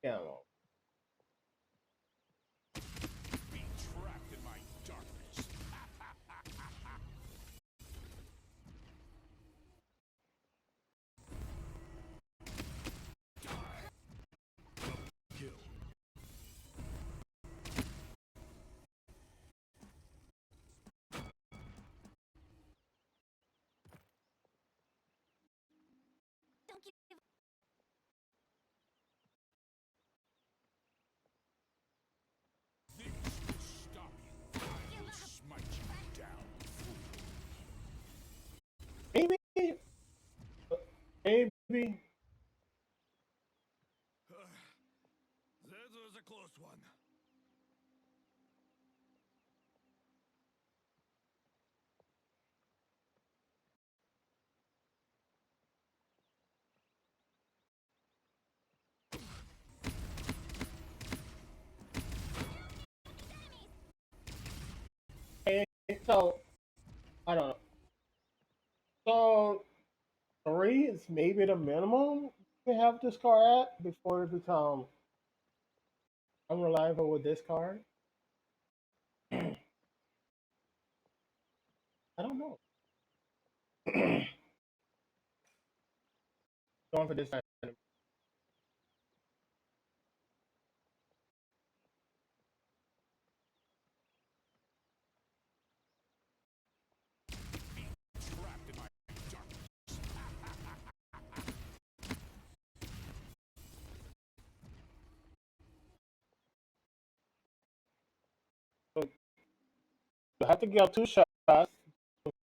ammo. Be trapped in my darkness. Kill. Don't give This will stop you. I will smite you down. Maybe, maybe. That was a close one. So I don't know. So 3 is maybe the minimum you have this car at before it become unreliable with this card. I don't know. Going for this time. Trapped in my darkness. So you have to get 2 shots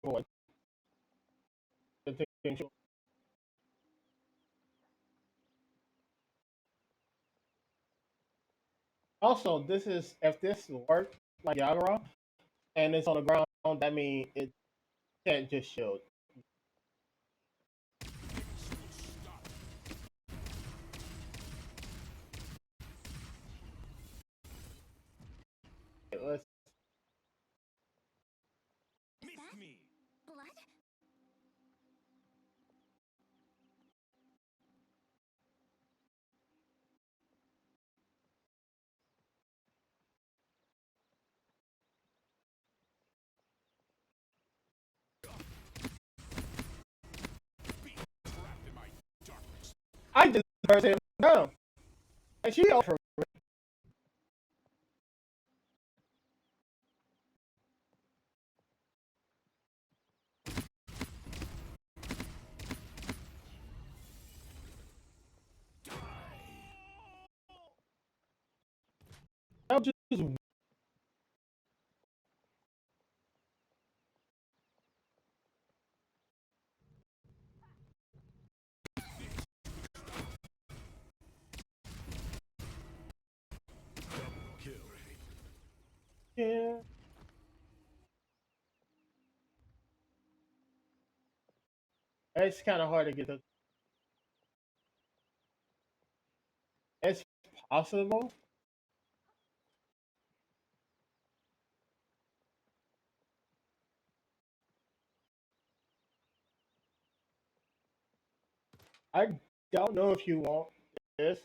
before to take control. Also, this is if this works like Yagura and it's on the ground, that means it can't just shield. This will stop Let's you. Miss me. blood? Be trapped in my darkness. I just burst him down. And she over. That was just Kill. yeah. It's kind of hard to get the. It's possible. I don't know if you want this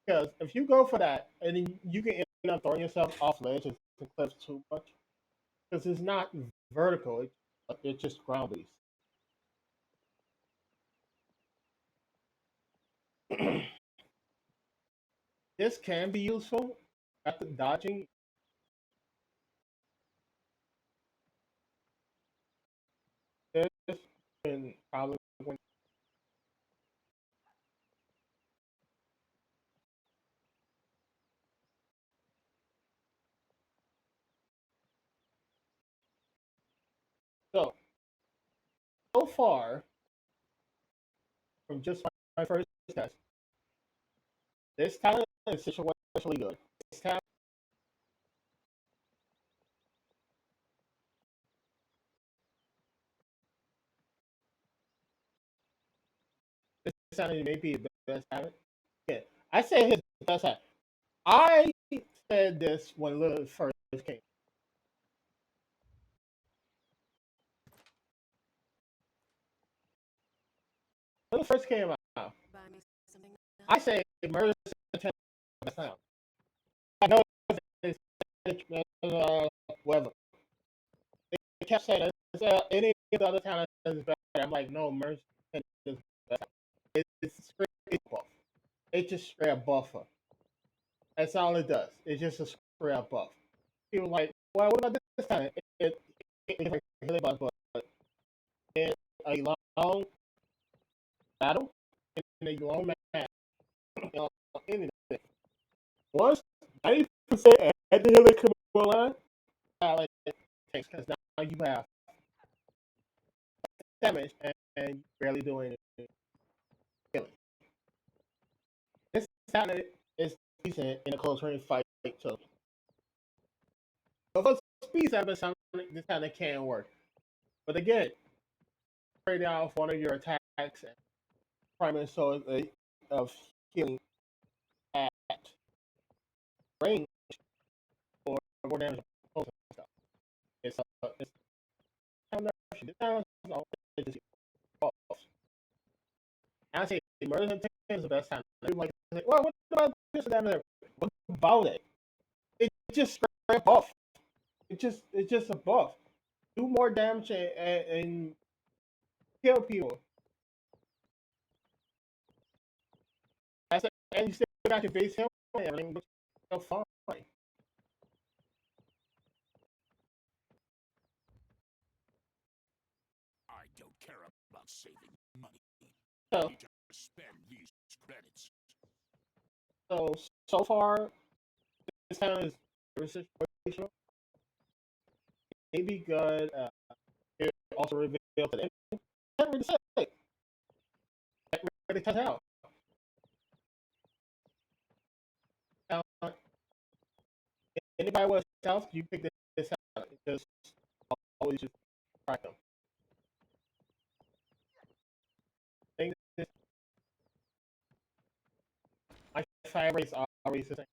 because if you go for that, and then you can end up throwing yourself off ledges and cliffs too much because it's not vertical; it's just ground based. This can be useful after dodging. This and probably win. So far from just my first test, this talent is situationally good. This talent, this talent may be the best talent. Yeah, I say his best talent. I said this when Lil first came. When it first came out, Buy me something now. I say murder best sound. I know it's whatever. They kept saying any of the other talents is better. I'm like, no, Mercy is better. It's straight buff. It's just straight up buffer. That's all it does. It's just a straight up buff. People like, well, what about this talent? It's like really buff, but in a long battle, in a long match, anything. Once 90% at the healing come online, like it takes because now you have damage and barely doing healing. This talent is decent in a close range fight, so but for speed seven, this talent can work. But again, trade off one of your attacks and primary source of healing at range for more damage. It's kind of this talent is always just off. I say Murder is the best time. Like, well, what about this and that and that? What about it? It's just straight buff. It's just a buff. Do more damage and kill people. That's it. And you still got your base health and everything, but still fine. I don't care about saving money. So, I need to spend these credits. so far, this kind is very situational. Maybe good. It also revealed to the end. Can't really say. Can't really touch out. Uh, Anybody with stealth, you pick this out. Just always just try them. Things my fire rates are always the same.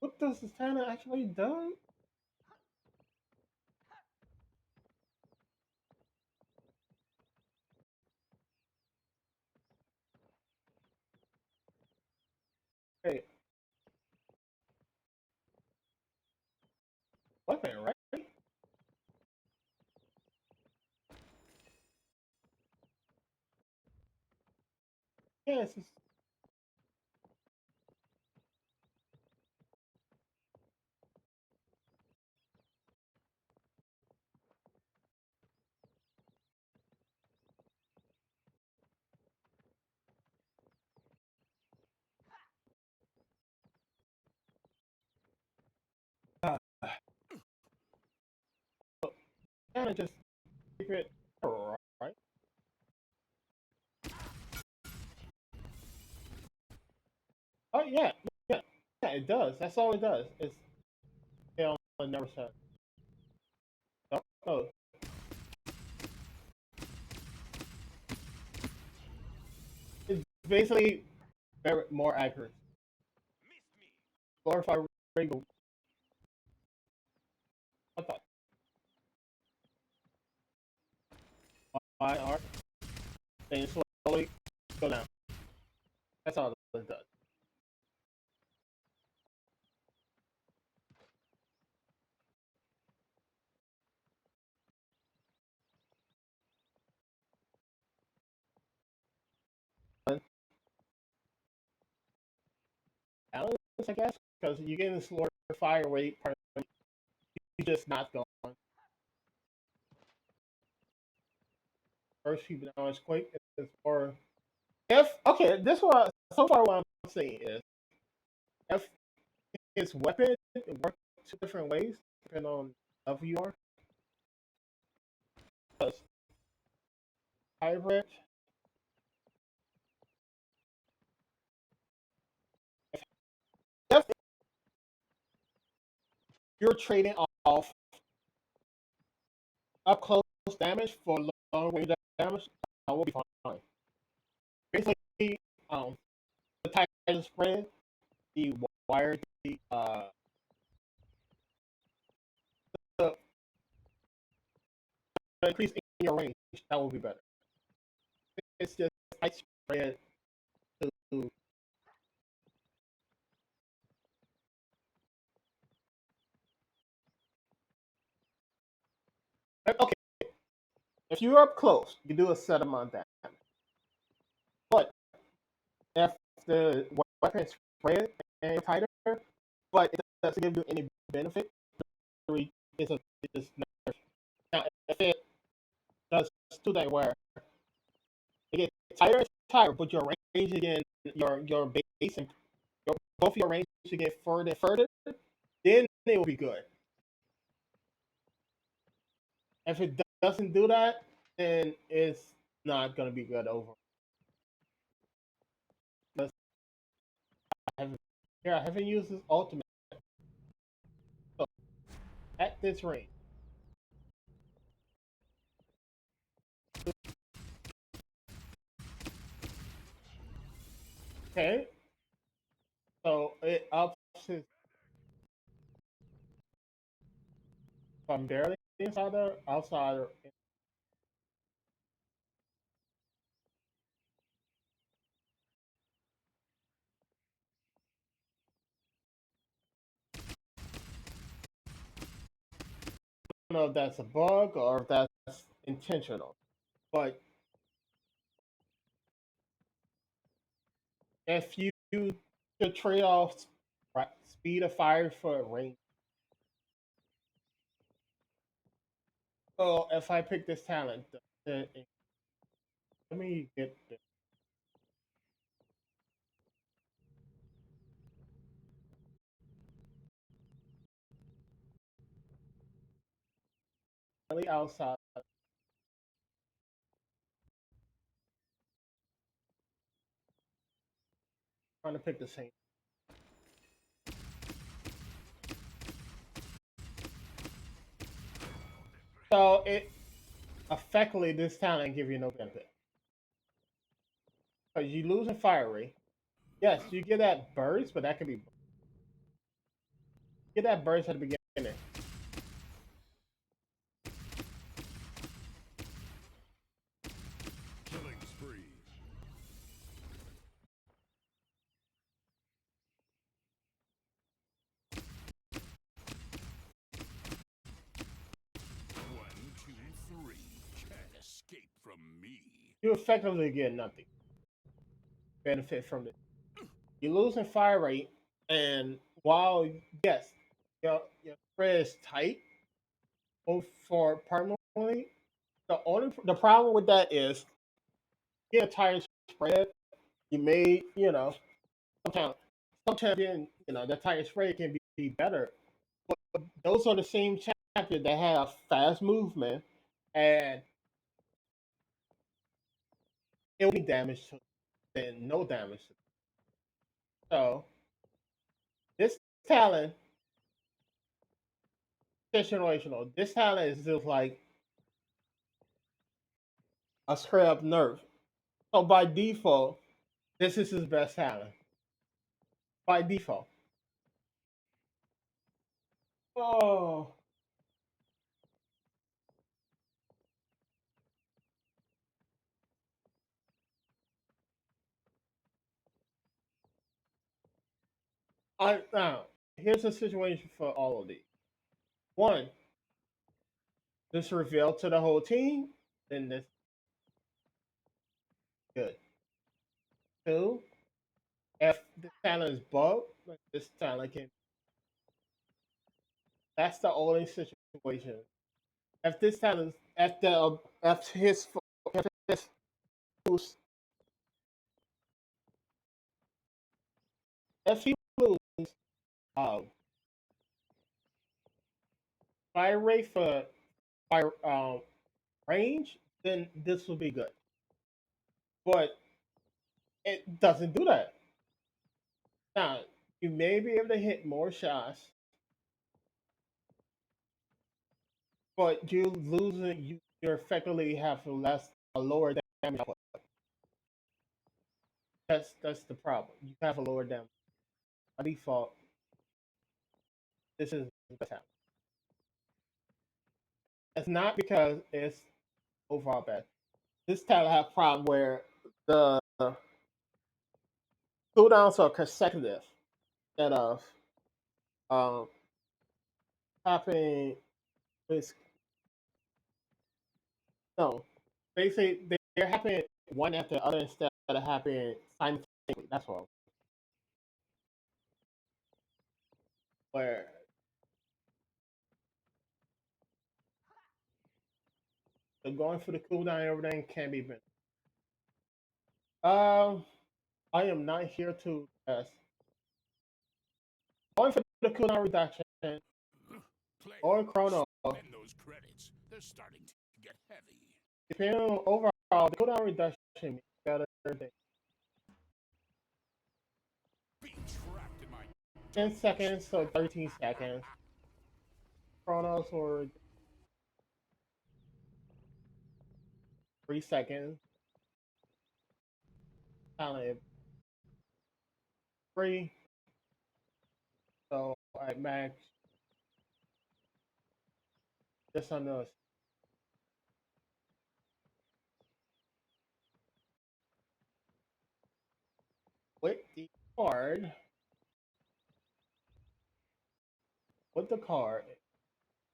What does this Tana actually do? Hey, weapon, right? Yeah, it's just, uh, Tana just secret, right? Oh yeah, yeah, yeah. It does. That's all it does. It's never said. Oh, it's basically very more accurate. Glorify Rainbow. What the? My art. Then slowly go down. That's all it does. Balance, I guess, because you get a slower fire rate. You just not going. First people down is quick. It's more. If okay, this one so far what I'm saying is if his weapon works two different ways depending on level you are. Because hybrid, if you're trading off up close damage for long range damage, that will be fine. Basically, the Titan spread, the wire, the increase in your range, that will be better. It's just tight spread to okay. If you're up close, you do a set amount of damage. But if the weapon spread and tighter, but it doesn't give you any benefit, it's a it's nerf. Now if it does two things where it gets tighter and tighter, but your range again, your base and both of your range to get further and further, then it will be good. If it doesn't do that, then it's not gonna be good overall. Because I haven't used this ultimate so at this range. Okay, so it ups his from barely insider, outsider. I don't know if that's a bug or if that's intentional, but if you should trade off speed of fire for range. So if I pick this talent, let me get this. Really outside. Trying to pick the same. So it effectively this talent give you no benefit because you lose in fire rate. Yes, you get that burst, but that can be get that burst at the beginning. Killing spree. One, two, three. Can't escape from me. You effectively get nothing benefit from it. You lose in fire rate, and while yes, your spread is tight for permanently, the problem with that is you get a tight spread. You may sometimes sometimes the tight spread can be better. But those are the same champions that have fast movement and it will be damage to than no damage. So this talent situational. This talent is just like a straight up nerf. So by default, this is his best talent. By default. Oh, I now here's the situation for all of these. One, this reveal to the whole team, then this good. Two, if the talent is bugged, like this talent can. That's the only situation. If this talent, if his boost, if he lose um, fire rate for fire range, then this will be good. But it doesn't do that. Now you may be able to hit more shots, but you losing you effectively have a lower damage output. That's the problem. You have a lower damage. By default, this is the best talent. It's not because it's overall bad. This talent have a problem where the cooldowns are consecutive instead of um happening with no. Basically they're happening one after the other instead of happening simultaneously. That's all. Where the going for the cooldown and everything can be better. Um I am not here to going for the cooldown reduction Player, or chrono. spend those credits. They're starting to get heavy. Depending on overall, the cooldown reduction is better than Be trapped in my 10 darkness. seconds or 13 seconds. Chronos or 3 seconds. Talent 3. So I max just under with the card. With the card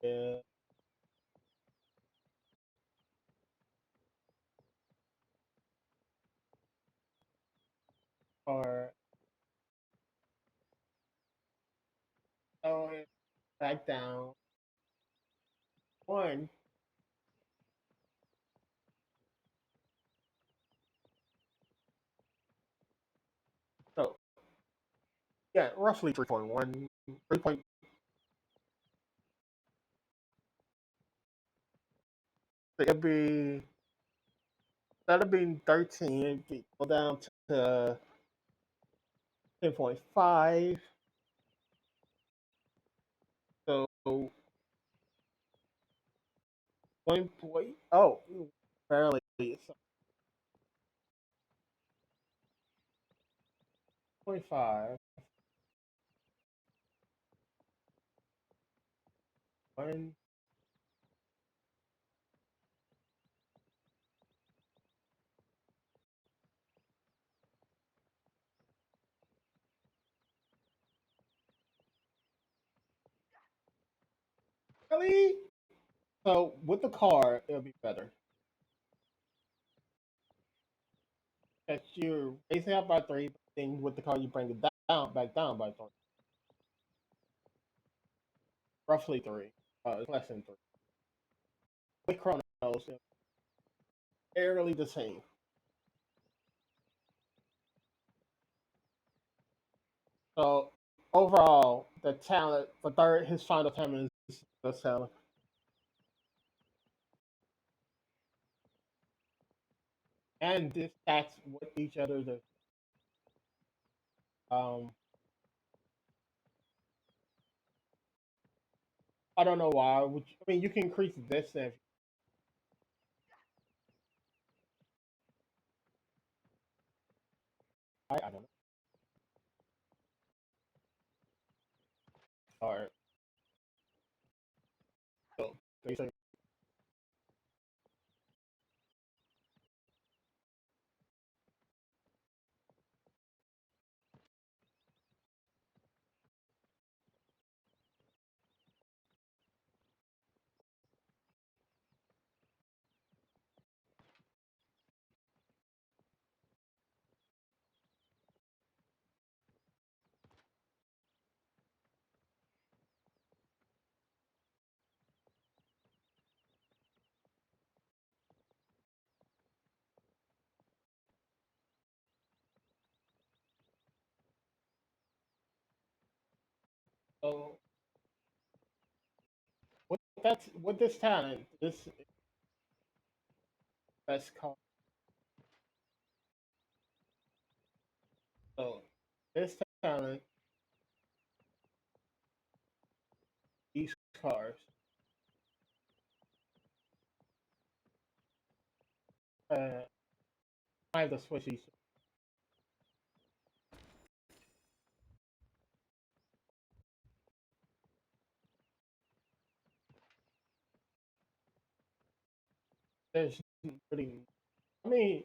is card. So it's back down. One. So yeah, roughly 3.1. 3. It'll be that'll be 13. It'd be go down to 10.5. So 1 point. Oh, barely. So 0.5. 1. Really? So with the car, it'll be better. That you're raising up by 3, but then with the car, you bring it down, back down by 3. Roughly 3. It's less than 3. With Chronos, it's barely the same. So overall, the talent, the third, his final talent is the talent. And this stacks with each other. Um, I don't know why. I mean, you can increase this if I don't know. Or so they say, so with this talent, this best card. So this talent, these cards I have to switch these. There's really, I mean,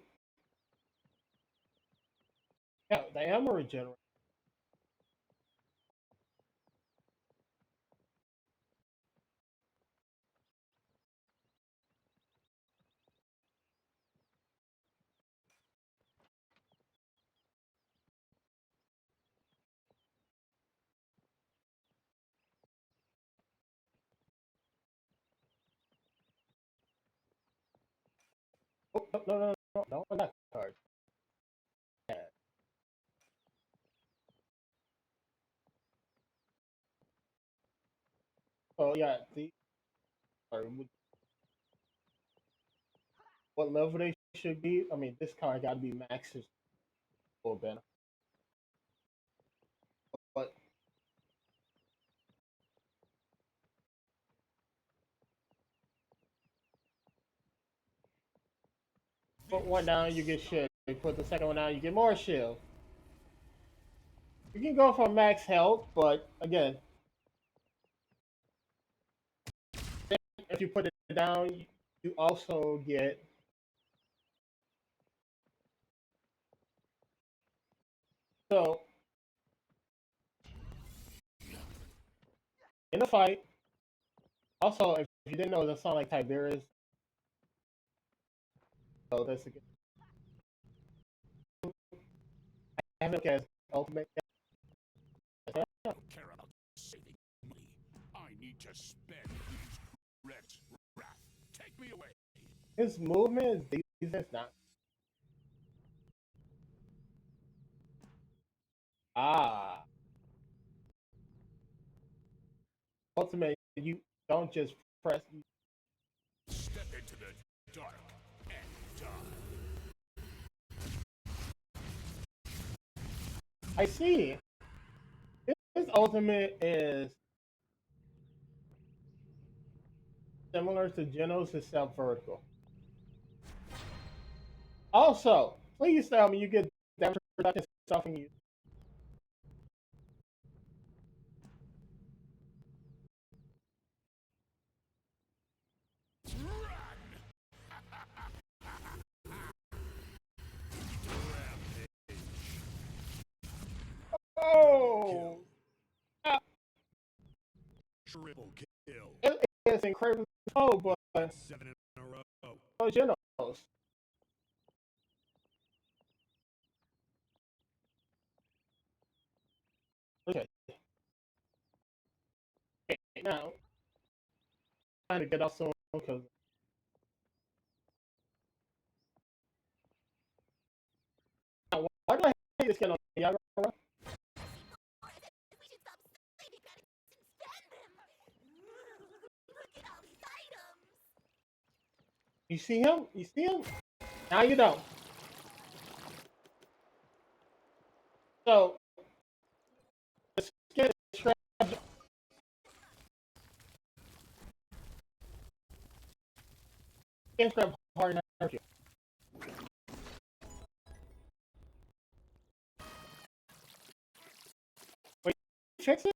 yeah, the ammo regenerate. Oh, no, on that card. Yeah. Oh yeah, the or what level they should be. I mean, this card got to be maxes for better. But put one down, you get shield. You put the second one down, you get more shield. You can go for max health, but again, if you put it down, you also get. So in the fight, also if you didn't know, the song like Tiberius, so that's a good. I haven't looked at his ultimate yet. I don't care about saving money. I need to spend these credits. Wrath, take me away. His movement is decent, not. Ah, ultimate, you don't just press. Step into the dark and die. I see. His ultimate is similar to Genos, except vertical. Also, please tell me you get damage reduction stuff in you. Oh, uh, Triple kill. it's incredibly cold, but 7 in a row. Genos. Okay, now trying to get off soon because why do I hate this skin on Yaga? We should stop saving credits and spend them. Look at all these items. You see him? You see him? Now you don't. So the skin is trapped. Skin trap hard enough. Wait, fix it?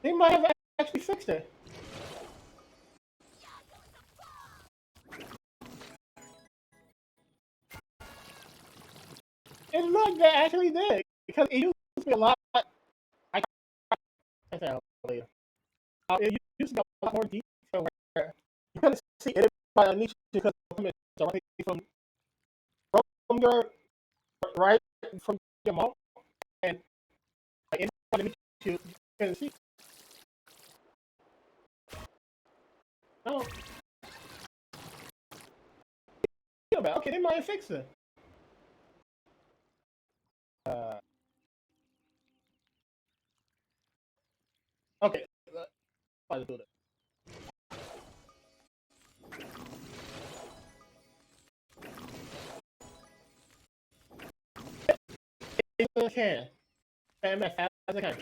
They might have actually fixed it. It looked like they actually did because it used to be a lot. I can say that later. It used to be a lot more detail where you couldn't see it by a niche because it's directly from your right from your mouth and like anybody you couldn't see. No, okay, they might have fixed it. Uh, okay, let's do that. If I can, spam as fast as I can.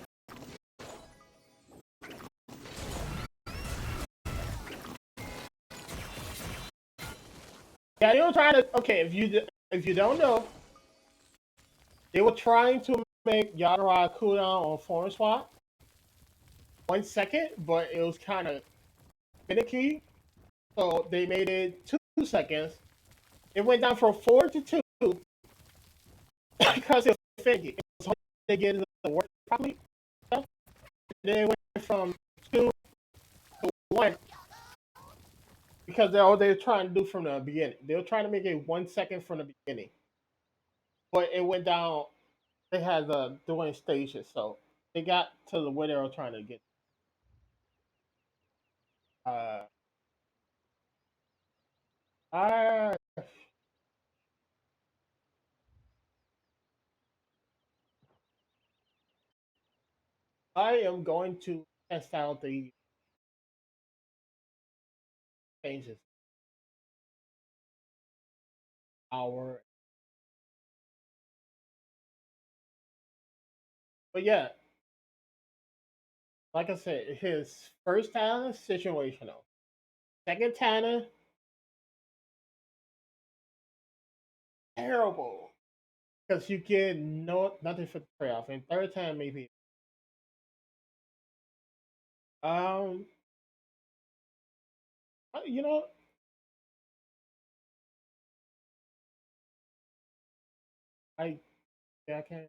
Yeah, they were trying to. Okay, if you don't know, they were trying to make Yadara cooldown on form swap 1 second, but it was kind of finicky, so they made it 2 seconds. It went down from 4 to 2 because it was finicky. It was hard to get it to work properly. Then it went from 2 to 1 because they're all they're trying to do from the beginning. They were trying to make it 1 second from the beginning, but it went down. They had the doing stages, so they got to the where they were trying to get. Uh, I I am going to test out the changes. Hour, but yeah, like I said, his first Tana situational. Second Tana terrible because you get nothing for the payoff. And third time maybe. Um, you know, I yeah, I can't.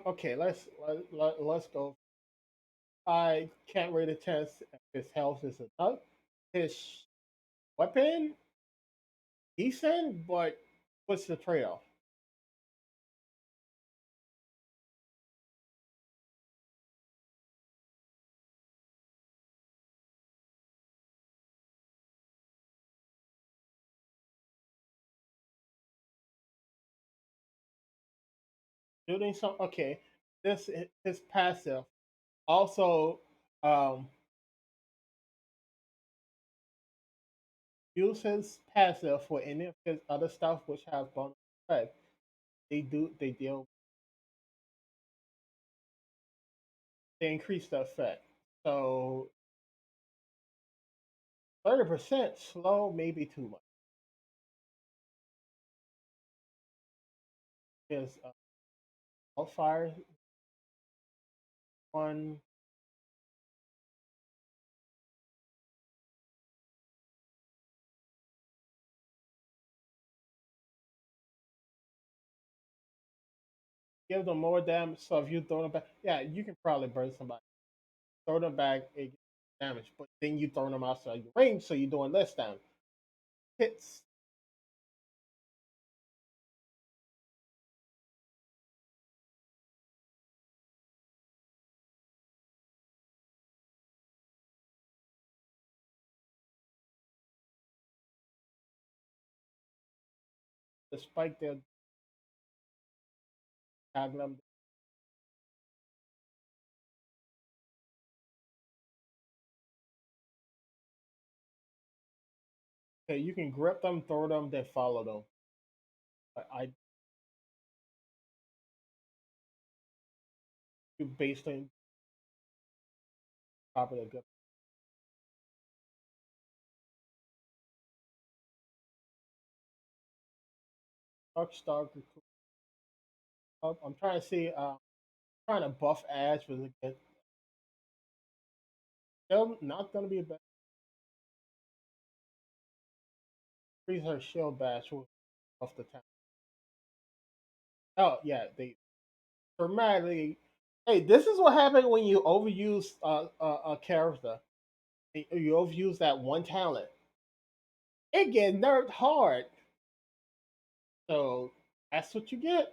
Okay, let's go. I can't really test if his health is enough. His weapon decent, but what's the trade-off? Shooting some okay. This his passive. Also, um, use his passive for any of his other stuff which have bonus effect. They deal they increase the effect. So 30% slow, maybe too much. Is Outfire one give them more damage. So if you throw them back, yeah, you can probably burn somebody. Throw them back, it gets damage, but then you throw them outside your range, so you're doing less damage. Hits despite their tagline. Okay, you can grip them, throw them, then follow them. I do based on popular good. Darkstar. I'm trying to see. Trying to buff Ash with a good. Still not gonna be a bad. Freeze her shield bash with off the town. Oh yeah, they dramatically. Hey, this is what happened when you overuse a character. You overuse that one talent. It get nerfed hard. So that's what you get.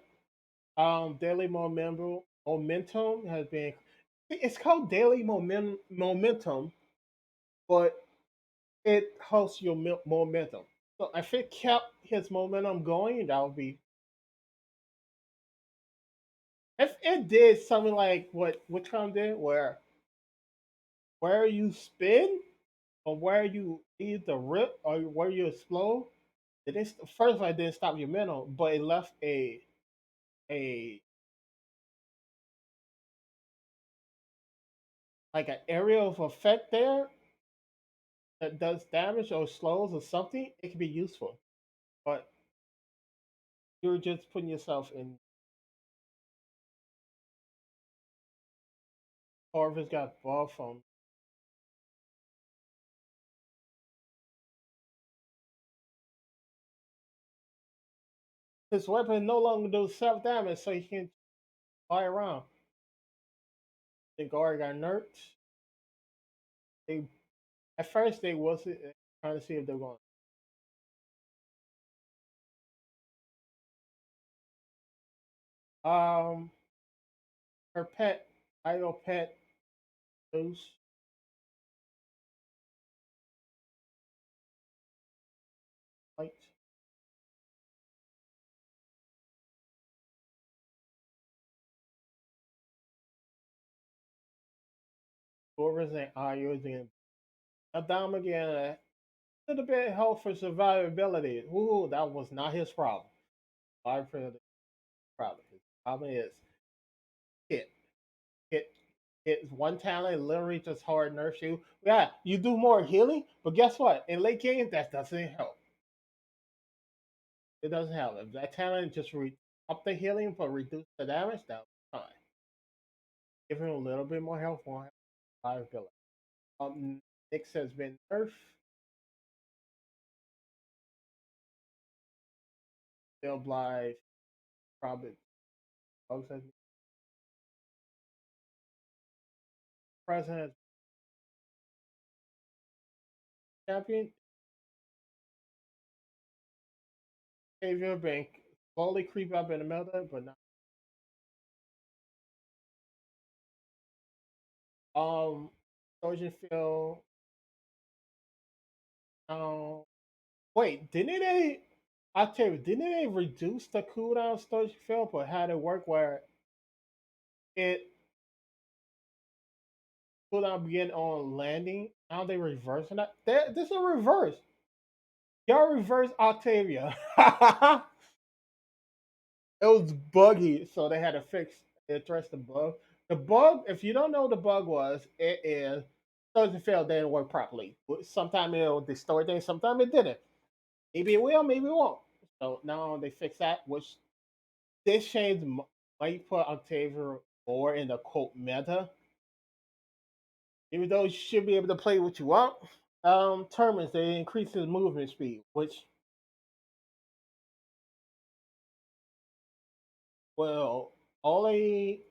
Daily momentum has been. It's called daily momentum, but it hosts your momentum. So if it kept his momentum going, that would be If it did something like what Witchcom did, where you spin or where you either rip or where you explode, first of all, it didn't stop your mental, but it left a like an area of effect there that does damage or slows or something. It can be useful, but you're just putting yourself in. Corvus got buff on his weapon no longer does self damage, so he can fly around. The guard got nerfed. They at first they wasn't trying to see if they're going. Um, her pet, idol pet, loose. Light. Corvus and Ayos and Adam again. Little bit help for survivability. Ooh, that was not his problem. Survive for the problem. His problem is hit, hit, hit. One talent literally just hard nerfs you. Yeah, you do more healing, but guess what? In late game, that doesn't help. It doesn't help. If that talent just up the healing but reduce the damage, that's fine. Give him a little bit more health, more survivability. Nyx has been nerfed. Still Blythe, probably. President champion Xavier been slowly creep up in the meta, but not. Trojan Field. Um, wait, didn't they? I tell you, didn't they reduce the cooldown Trojan Field, but had it work where it cooldown begin on landing? Now they reversing that. This is a reverse. Y'all reverse Octavia. It was buggy, so they had to address the bug. The bug, if you don't know what the bug was, it is Trojan Field didn't work properly. Sometimes it'll distort things, sometimes it didn't. Maybe it will, maybe it won't. So now they fix that, which this change might put Octavia more in the quote meta. Even though you should be able to play what you want. Termins, they increase his movement speed, which will only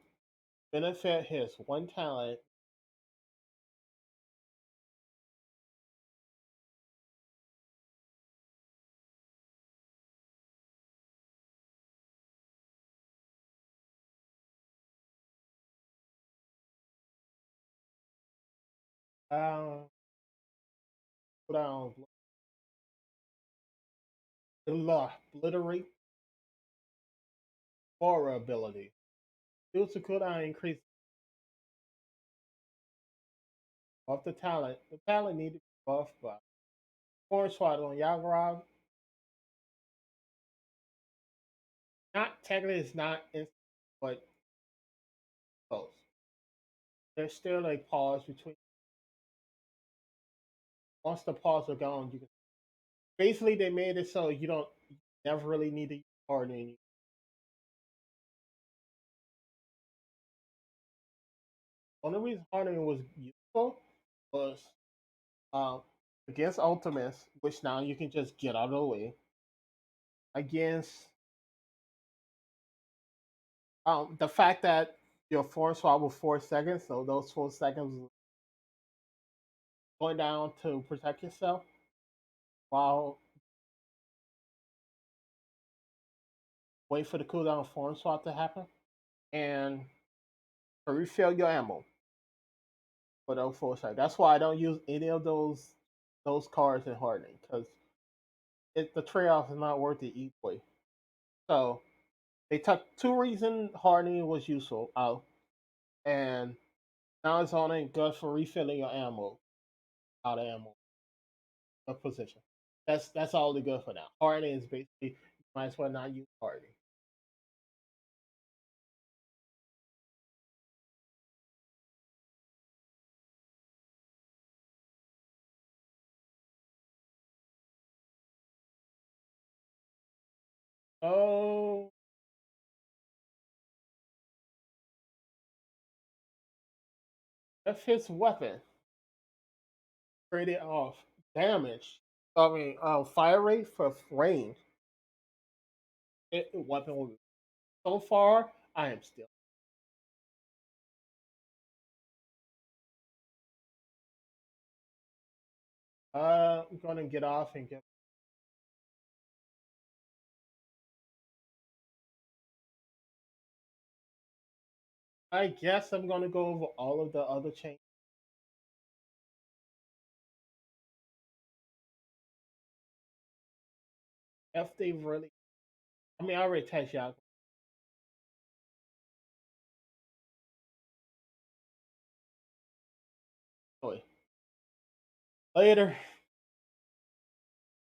benefit his one talent. Um, down, obliterate aura ability. Due to cooldown increase of the talent. The talent needed to be buffed by Horn Swaddle on Yagharov. Not technically, it's not instant, but close. There's still a pause between. Once the pause are gone, you can. Basically, they made it so you don't never really need to use hardening. Only reason hardening was useful was um, against Ultimates, which now you can just get out of the way. Against the fact that your form swap was 4 seconds, so those 4 seconds going down to protect yourself while wait for the cooldown form swap to happen and to refill your ammo for those 4 seconds. That's why I don't use any of those cards in hardening because the trade off is not worth it either way. So They took two reasons hardening was useful out, and now it's only good for refilling your ammo out of ammo position. That's all they're good for now. Hardening is basically you might as well not use hardening. Oh, if his weapon traded off damage, I mean, fire rate for range, weapon will be. So far, I am still. I'm gonna get off and get. I guess I'm gonna go over all of the other changes if they really. I mean, I already text y'all. Later.